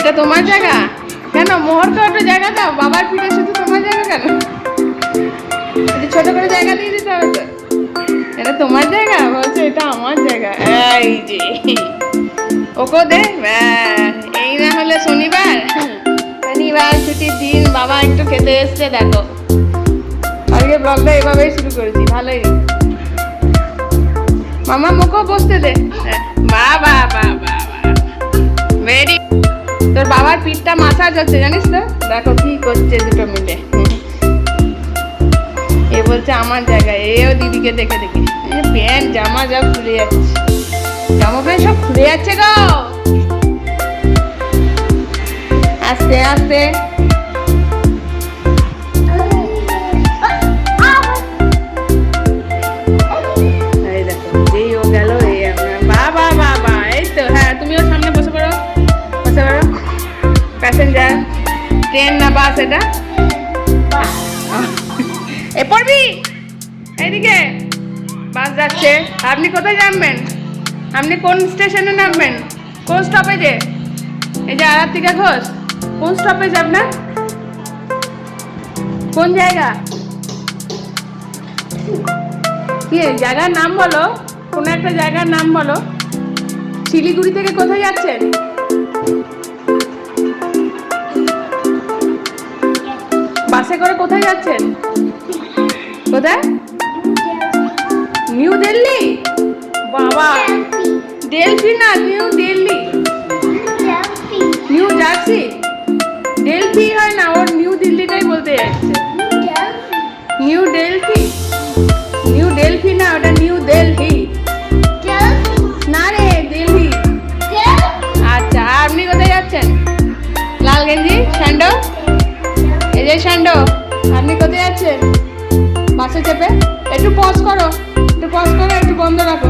এটা তোমার জায়গা কেন? মোহরকে একটা জায়গা দাও, বাবার পিঠে শুধু তোমার জায়গা কেন? এটা ছোট করে জায়গা দিয়ে দিতে হবে তো। এটা তোমার জায়গা বলছে, এটা আমার জায়গা। এই যে ওকে দে। এই না হলে শনিবার, শনিবার ছুটির দিন, বাবা একটু খেতে এসছে। দেখো আজকে ব্লগটা এভাবেই শুরু করেছি, ভালোই। মামা মুখও বসতে দে। বাবা বাবা ভেরি। তোর বাবার পিঠটা মাসাজ হচ্ছে জানিস তো, দেখো কি করছে দুটো মিলে। এ বলছে আমার জায়গায়, এও দিদিকে দেখে দেখে প্যান্ট জামা যা খুলে যাচ্ছে, জামা প্যান্ট সব খুলে যাচ্ছে গো। আস্তে আস্তে এই দেখো, যেই ও গেল, এই বাবা বাবা। এই তো হ্যাঁ, তুমিও সামনে বসে পড়ো, বসে পড়ো। প্যাসেঞ্জার, ট্রেন না বাস এটা? এ পড়বি এইদিকে, বাস যাচ্ছে। আপনি কোথায় নামবেন? আপনি কোন স্টেশনে নামবেন? কোন স্টপেজে? এই যে আরাত্রিকা ঘোষ, কোন স্টপেজ আপনার? কোন জায়গা? কি জায়গার নাম বলো, কোনো একটা জায়গার নাম বলো। শিলিগুড়ি থেকে কোথায় যাচ্ছেন? বাসে করে কোথায় যাচ্ছেন? কোথায়? নিউ দিল্লি? বাবা, ডেলফি না, new Delhi. New jersey? Delphi হয় না, ওর নিউ দিল্লিটাই বলতে যাচ্ছে। New Delphi? নিউ ডেলফি না, ওটা নিউ দিল্লি। না রে, দিল্লি। আচ্ছা, আপনি কোথায় যাচ্ছেন? লাল গেঞ্জি, স্যান্ডো। এই যে স্যান্ডো, আপনি কোথায় যাচ্ছেন? বাসে চেপে একটু পজ করো, একটু পজ করো, একটু বন্ধ রাখো।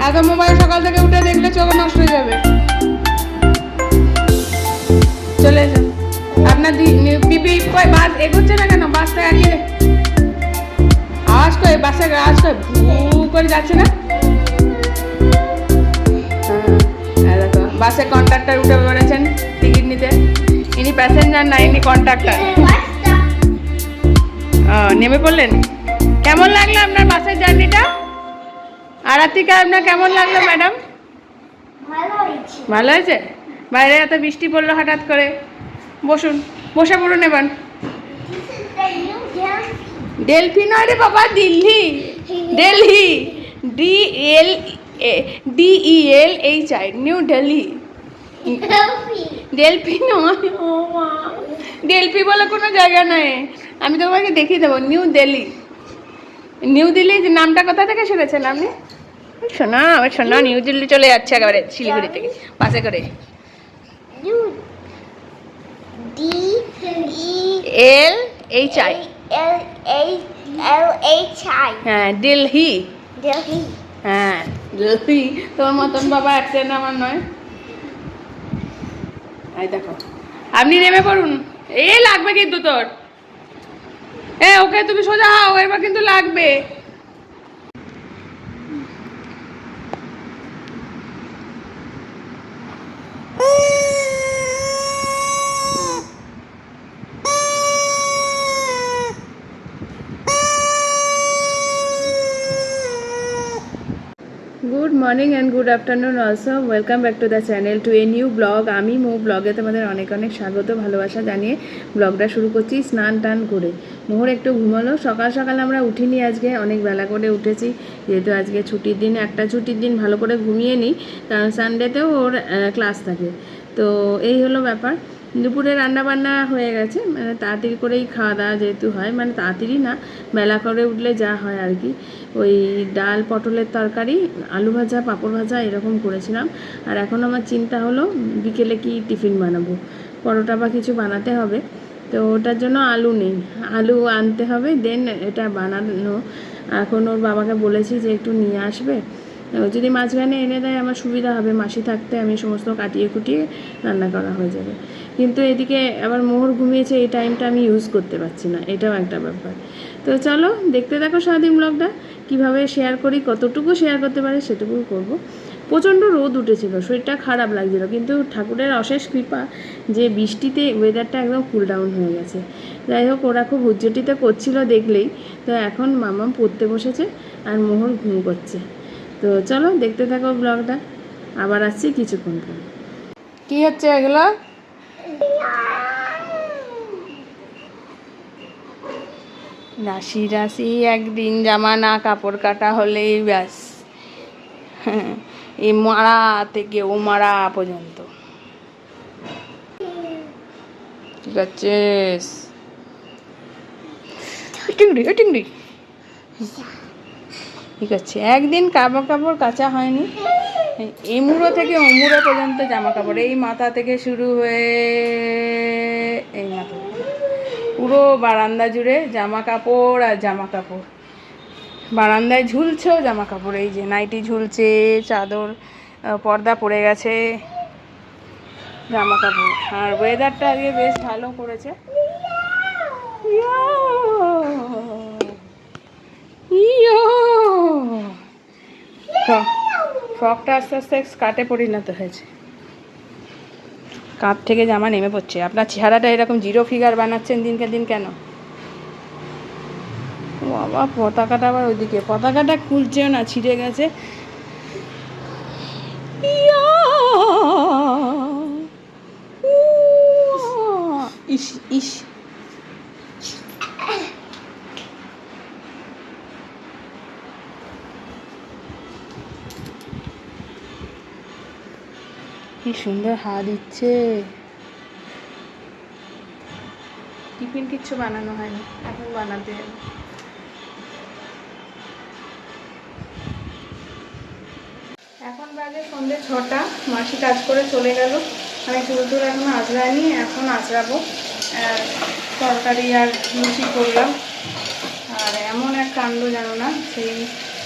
এত মোবাইল সকাল থেকে উঠে দেখলে চোখ নষ্ট হয়ে যাবে। চলে যান। আপনার পিপি কই? বাস এগোচ্ছে না কেন? বাসটা আগে আওয়াজ করে, বাসের আওয়াজ করে ভু করে যাচ্ছে না? হ্যাঁ দেখো, বাসে কন্ডাক্টর উঠে পড়েছেন টিকিট নিতে। ইনি প্যাসেঞ্জার না, ইনি কন্ডাক্টর। নেমে পড়লেন। কেমন লাগলো আপনার বাসের জার্নিটা? আরাত্রিকা, আপনার কেমন লাগলো ম্যাডাম? ভালো হয়েছে। বাইরে এত বৃষ্টি পড়লো হঠাৎ করে। বসুন, বসে পড়ুন এবার। ডেলফি নয় রে বাবা, Delhi. Delhi, DLDELHI, new Delhi. Delphi নয়, ও মা, ডেলফি বলে কোনো জায়গা নয়। আমি তোমাকে দেখিয়ে দেবো, নিউ দিল্লি। নিউ দিল্লি নামটা কোথা থেকে শুনেছেন আপনি? শোনা, আমার শোনা, নিউ দিল্লি চলে যাচ্ছে একেবারে শিলিগুড়ি থেকে বাসে করে। DELHI, হ্যাঁ দিল্লি। হ্যাঁ দিল্লি। তোর মতন বাবা অ্যাক্সেন্ট আমার নয়। এই দেখো, আপনি নেমে পড়ুন। এ লাগবে কিন্তু তোর। ওকে তুমি সোজা হও, এবার কিন্তু লাগবে। Good morning and good afternoon also. Welcome back to the channel, to a new blog. আমি মৌ ব্লগে তোমাদের অনেক অনেক স্বাগত, ভালোবাসা জানিয়ে ব্লগটা শুরু করছি স্নান টান করে। মোহর একটু ঘুমালো। সকাল সকাল আমরা উঠিনি, আজকে অনেক বেলা করে উঠেছি, যেহেতু আজকে ছুটির দিন। একটা ছুটির দিন ভালো করে ঘুমিয়ে নিই, কারণ সানডেতেও ওর ক্লাস থাকে। তো এই হলো ব্যাপার। দুপুরে রান্নাবান্না হয়ে গেছে, মানে তাড়াতাড়ি করেই খাওয়া দাওয়া যেহেতু হয়, মানে তাড়াতাড়ি না, বেলা করে উঠলে যা হয় আর কি। ওই ডাল, পটলের তরকারি, আলু ভাজা, পাঁপড় ভাজা এরকম করেছিলাম। আর এখন আমার চিন্তা হলো বিকেলে কি টিফিন বানাবো, পরোটা বা কিছু বানাতে হবে। তো ওটার জন্য আলু নেই, আলু আনতে হবে, দেন এটা বানানো। এখন ওর বাবাকে বলেছি যে একটু নিয়ে আসবে, যদি মাঝখানে এনে দেয় আমার সুবিধা হবে, মাসি থাকতে আমি সমস্ত কাটিয়ে কুটিয়ে রান্না করা হয়ে যাবে। কিন্তু এদিকে আবার মোহর ঘুমিয়েছে, এই টাইমটা আমি ইউজ করতে পারছি না, এটাও একটা ব্যাপার। তো চলো দেখতে থাকো সারাদিন ব্লগটা, কীভাবে শেয়ার করি, কতটুকু শেয়ার করতে পারি সেটুকু করব। প্রচণ্ড রোদ উঠেছিল, শরীরটা খারাপ লাগছিল, কিন্তু ঠাকুরের অশেষ কৃপা যে বৃষ্টিতে ওয়েদারটা একদম কুল ডাউন হয়ে গেছে। যাই হোক, ওরা খুব হুজ্জটিতে করছিল দেখলেই। তো এখন মামাম পড়তে বসেছে আর মোহর ঘুম করছে। তো চলো দেখতে থাকো ব্লগটা, আবার আসছি কিছুক্ষণ পর। কী হচ্ছে এগুলো? রাশি রাশি একদিন জামা না কাপড় কাটা হলেই ব্যাস, এই মারা থেকে ও মারা পর্যন্ত। ঠিক আছে, টিংড়ি টিংড়ি। ঠিক আছে, একদিন কাপড় কাপড় কাচা হয়নি, এই মুড়ো থেকে ও মুড়ো পর্যন্ত জামা কাপড়, এই মাথা থেকে শুরু হয়ে এই মাথা পুরো বারান্দা জুড়ে জামা কাপড় আর জামা কাপড়। বারান্দায় ঝুলছেও জামা কাপড়, এই যে নাইটি ঝুলছে, চাদর পর্দা পড়ে গেছে, জামা কাপড়। আর ওয়েদারটা আজকে বেশ ভালো করেছে। ফ্রকটা আস্তে আস্তে স্কার্টে পরিণত হয়েছে, কাঁধ থেকে জামা নেমে পড়ছে। আপনার চেহারাটা এরকম জিরো ফিগার বানাচ্ছেন দিনকে দিন কেন? বাবা, পতাকাটা আবার ওইদিকে, পতাকাটা খুলছেও না, ছিঁড়ে গেছে। ইস ইস, কি সুন্দর হাওয়া দিচ্ছে। টিফিন কিচ্ছু বানানো হয়নি, এখন বানাতে হবে। এখন বাজে সন্ধ্যে 6টা, মাসি কাজ করে চলে গেল। আমি চুল টুল এখন আঁচড়াইনি, এখন আঁচড়াবো। তরকারি আর লুচি করলাম। আর এমন এক কাণ্ড জানো না, সেই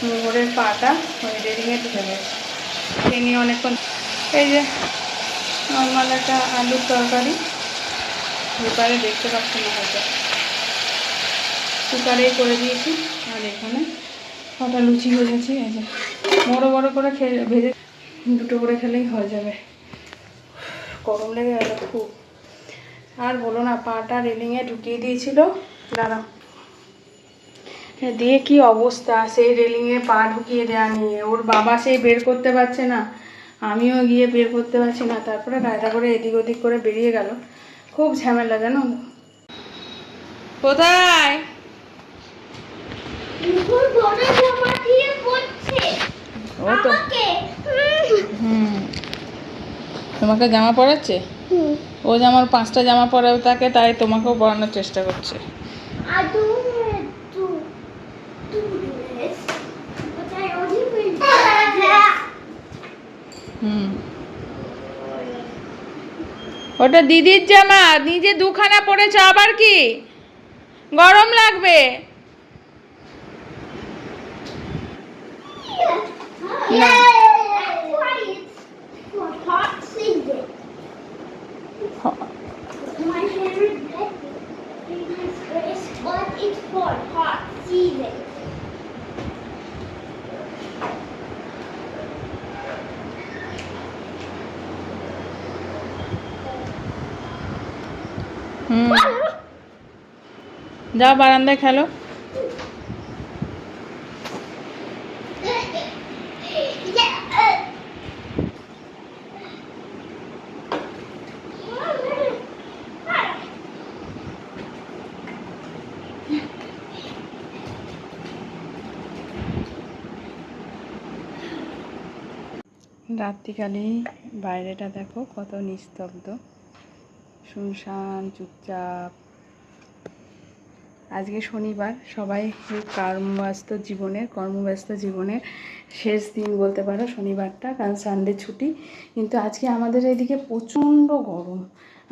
মোহরের পাটা ওই রেডিংয়ে ঢুকে গেছে, সেই নিয়ে অনেকক্ষণ। এই যে নর্মাল একটা আলুর তরকারি, কুকারে দেখতে পাচ্ছি না হয়তো, কুকারেই করে দিয়েছি। আর এখানে কটা লুচি ভেজেছি, এই যে বড়ো বড়ো করে ভেজে দুটো করে খেলেই হয়ে যাবে। গরম লেগে গেল খুব। আর বলো না, পাটা রেলিংয়ে ঢুকিয়ে দিয়েছিল, দাঁড়াও, দিয়ে কি অবস্থা, সেই রেলিংয়ে পা ঢুকিয়ে দেওয়া নিয়ে ওর বাবা সেই বের করতে পারছে না, আমিও গিয়ে বের করতে পারছি না, তারপরে গায়দা করে এদিক ওদিক করে বেরিয়ে গেল। খুব ঝামেলা জানো। কোথায়? ও তো তোমাকে জামা পরাচ্ছে, ও জামার 5টা জামা পরাও তাকে, তাই তোমাকেও পরানোর চেষ্টা করছে। ওটা দিদির জামা, নিজে 2খানা পরেছ, আবার কি গরম লাগবে না? যাও বারান্দায় খেলো। রাত্রিকালে বাইরেটা দেখো কত নিস্তব্ধ, শুনশান, চুপচাপ। আজকে শনিবার, সবাই কর্মব্যস্ত জীবনের শেষ দিন বলতে পারো শনিবারটা, কারণ সানডে ছুটি। কিন্তু আজকে আমাদের এইদিকে প্রচণ্ড গরম।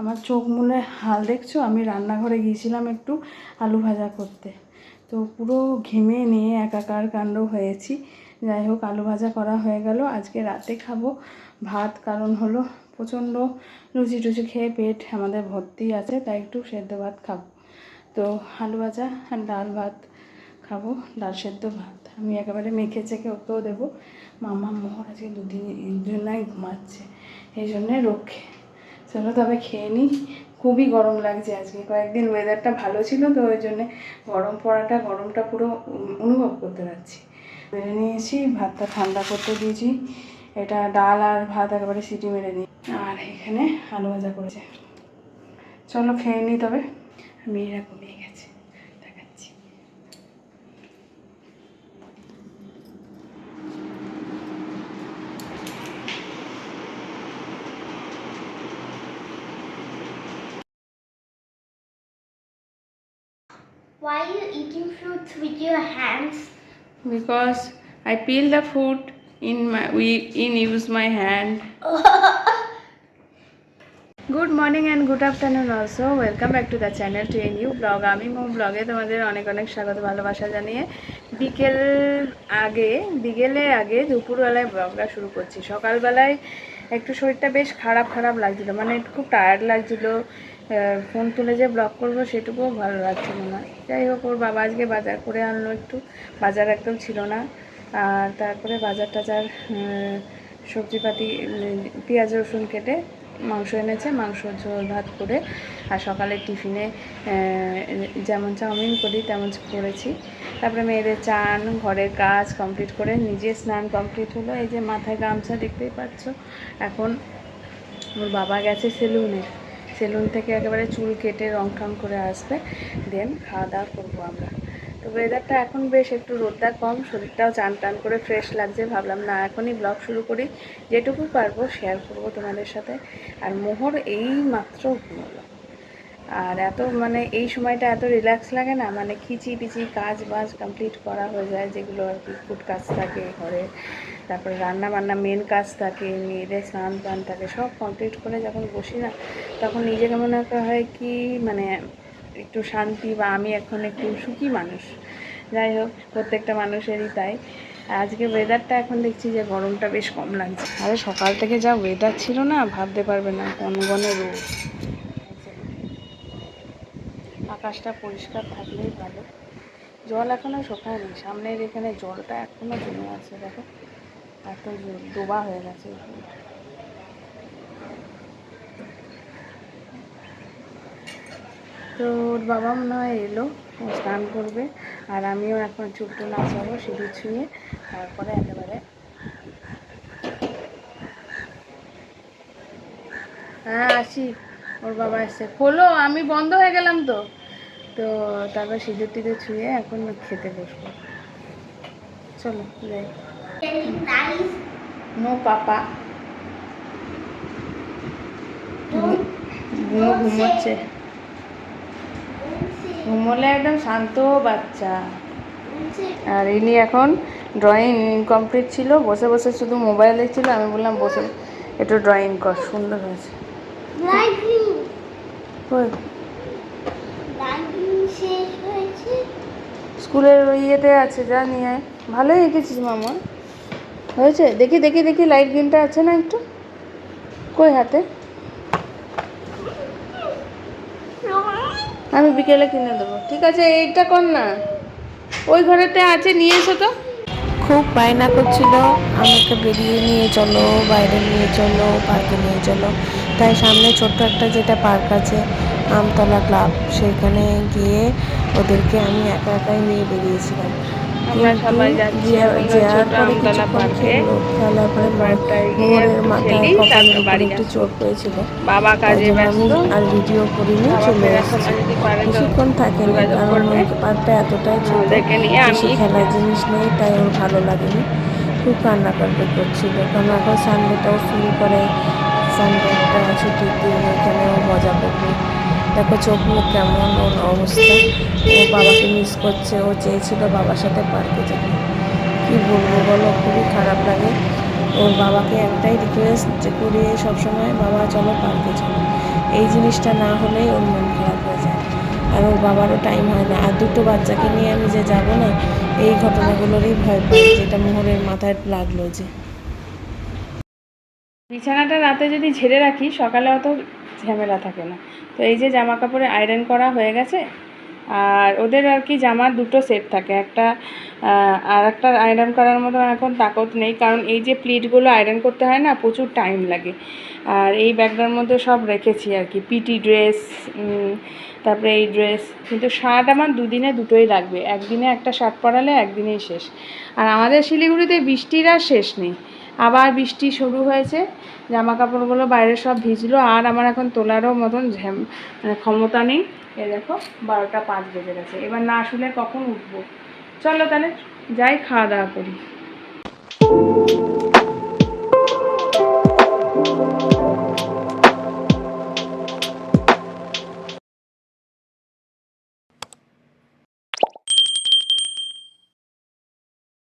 আমার চোখ মুলে হাল দেখছো, আমি রান্নাঘরে গিয়েছিলাম একটু আলু ভাজা করতে, তো পুরো ঘেমে নিয়ে একাকার কাণ্ড হয়েছি। যাই হোক, আলু ভাজা করা হয়ে গেল। আজকে রাতে খাবো ভাত, কারণ হলো প্রচণ্ড লুচি টুচি খেয়ে পেট আমাদের ভর্তি আছে, তাই একটু সেদ্ধ ভাত খাবো। তো আলু ভাজা আর ডাল ভাত খাবো ডাল সেদ্ধ ভাত। আমি একেবারে মেখে চেখে ওকেও দেবো। মামা মোহর আজকে দুদিন জন্যই ঘুমাচ্ছে, এই জন্যে রক্ষে। চলো তবে খেয়ে নিই। খুবই গরম লাগছে আজকে, কয়েকদিন ওয়েদারটা ভালো ছিল তো ওই জন্যে গরমটা পুরো অনুভব করতে পারছি। বেড়ে নিয়েছি, ভাতটা ঠান্ডা করতে দিয়েছি। এটা ডাল আর ভাত একেবারে সিটি মেরে নিই। আর এখানে আলু ভাজা করেছে। চলো খেয়ে নিই তবে। মেয়েরা ঘুমিয়ে গেছে, দেখাচ্ছি। Why are you eating fruits with your hands? Because I peel the fruit use my hand. Good morning and good afternoon also, welcome back to the channel to a new blog. আমি মো ব্লগে তোমাদের অনেক অনেক স্বাগত ভালোবাসা জানিয়ে বিকেলের আগে দুপুরবেলায় ব্লগটা শুরু করছি। সকালবেলায় একটু শরীরটা বেশ খারাপ লাগছিলো, মানে খুব টায়ার্ড লাগছিলো। ফোন তুলে যে ব্লগ করবো সেটুকুও ভালো লাগছিল না। যাই হোক, ওর বাবা আজকে বাজার করে আনলো, একটু বাজার একদম ছিল না। আর তারপরে বাজার টাজার সবজিপাতি পেঁয়াজ রসুন কেটে মাংস এনেছে, মাংস ঝোল ভাত করে। আর সকালে টিফিনে যেমন চাউমিন করি তেমন করেছি। তারপরে মেয়েদের চান, ঘরের কাজ কমপ্লিট করে নিজে স্নান কমপ্লিট হলো। এই যে মাথায় গামছা দেখতেই পাচ্ছ। এখন ওর বাবা গেছে সেলুন থেকে একেবারে চুল কেটে রং ঠং করে আসবে, দেন খাওয়া দাওয়া করবো আমরা। তো ওয়েদারটা এখন বেশ একটু রোদটা কম, শরীরটাও চান টান করে ফ্রেশ লাগছে। ভাবলাম না এখনই ব্লগ শুরু করি, যেটুকু পারবো শেয়ার করবো তোমাদের সাথে। আর মোহর এই মাত্র ঘুমোলো। আর এত মানে এই সময়টা এত রিল্যাক্স লাগে না, মানে খিচি কাজ বাজ কমপ্লিট করা হয়ে যায়, যেগুলো আর কি ফুড কাজ থাকে ঘরে, তারপরে রান্না বান্না মেন কাজ থাকে, মেয়েদের স্নান টান থাকে, সব কমপ্লিট করে যখন বসি না, তখন নিজেকে মনে হয় কি মানে একটু শান্তি, বা আমি এখন একটু সুখী মানুষ। যাই হোক, প্রত্যেকটা মানুষেরই তাই। আজকে ওয়েদারটা এখন দেখছি যে গরমটা বেশ কম লাগছে। আরে সকাল থেকে যা ওয়েদার ছিল না, ভাবতে পারবে না, ঘন রোদ। আকাশটা পরিষ্কার থাকলেই ভালো। জল এখনও শোকায়নি, সামনের এখানে জলটা এখনও জমে আছে, দেখো এত ডোবা হয়ে গেছে। তো ওর বাবা মনে হয় এলো, ও স্নান করবে। আর আমিও এখন চুলটা নাচাবো সিঁদুর ছুঁয়ে, তারপরে একেবারে হ্যাঁ আসি। ওর বাবা এসছে, খোলো, আমি বন্ধ হয়ে গেলাম তো। তো তারপর সিঁদুর টিদুর ছুঁয়ে এখন খেতে বসবো। চলো যাই। নো পাপা, ঘুমোচ্ছে। ঘুমোলে একদম শান্ত বাচ্চা। আর ইনি এখন ড্রয়িং কমপ্লিট ছিল, বসে বসে শুধু মোবাইল দেখছিল। আমি বললাম বসে একটু ড্রয়িং কর, সুন্দর হয়েছে। স্কুলের ইয়েতে আছে, যা নিয়ে আয়। ভালোই এঁকেছিস মামা, হয়েছে। দেখি লাইট গ্রিনটা আছে না একটু, কই হাতে? আমি বিকেলে কিনে দেবো, ঠিক আছে। এইটা কর না, ওই ঘরেতে আছে, নিয়ে এসো তো। খুব বায়না করছিল আমাকে বেরিয়ে নিয়ে চলো, বাইরে নিয়ে চলো, পার্কে নিয়ে চলো। তাই সামনে ছোট্ট একটা যেটা পার্ক আছে, আমতলা ক্লাব, সেখানে গিয়ে ওদেরকে আমি একাই নিয়ে বেরিয়েছিলাম। আমরা সবাই যাচ্ছি এখন ওই ছোট আমতলা পার্কে। খেলার পরে কয়েকটা গিয়ে মোহরের মাথায় খেলি, কপালের তারপর উপরে বাড়ি একটু আসবো। চোট পেয়েছিল, বাবা তাই কাজে জন্য আমি ব্যস্ত, আর ভিডিও করিনি, বাবা চলে ফেরার এসেছি। সময় যদি পারে তো বেশিক্ষণ থাকেনি, যোগাযোগ কারণ করবে। ওই পার্কটা এতটাই ছোট, ওদেরকে নিয়ে বেশি আমি খেলার জিনিস নেই, তাই ওর ভালো লাগেনি। খুব কান্নাকাটি করছিল, কারণ এখন সানডেটাও ফিল করে সানডে একটা ছুটির দিন, এখানেও মজা করবে। দেখো চোখ মুখ কেমন, ওর অবস্থা। ও বাবাকে মিস করছে, ও চেয়েছিল বাবার সাথে পার্কে যাবে। কী বলবো বলো, খুবই খারাপ লাগে। ওর বাবাকে একটাই রিকোয়েস্ট যে করি সবসময়, বাবা চলো পার্কে চলো। এই জিনিসটা না হলেই ওর মন খারাপ হয়ে যায়। আর ওর বাবারও টাইম হয় না। আর দুটো বাচ্চাকে নিয়ে আমি যে যাব না, এই ঘটনাগুলোরই ভয় পাই, যেটা মোহরের মাথায় লাগলো। যে বিছানাটা রাতে যদি ঝেড়ে রাখি, সকালে অত ঝামেলা থাকে না। তো এই যে জামা কাপড়ে আয়রন করা হয়ে গেছে, আর ওদের আর কি জামার দুটো সেট থাকে, একটা আর একটা আয়রন করার মতো এখন তাকত নেই, কারণ এই যে প্লিটগুলো আয়রন করতে হয় না, প্রচুর টাইম লাগে। আর এই ব্যাগটার মধ্যে সব রেখেছি আর কি, পিটি ড্রেস, তারপরে এই ড্রেস। কিন্তু শার্ট আমার দুদিনে দুটোই লাগবে, একদিনে একটা শার্ট পরালে একদিনেই শেষ। আর আমাদের শিলিগুড়িতে বৃষ্টির আর শেষ নেই, আবার বৃষ্টি শুরু হয়েছে, জামা কাপড়গুলো বাইরে সব ভিজলো, আর আমার এখন তোলারও মতন মানে ক্ষমতা নেই। এ দেখো 12টা 5 বেজে গেছে, এবার না শুলে কখন উঠবো। চলো তাহলে যাই, খাওয়া দাওয়া করি।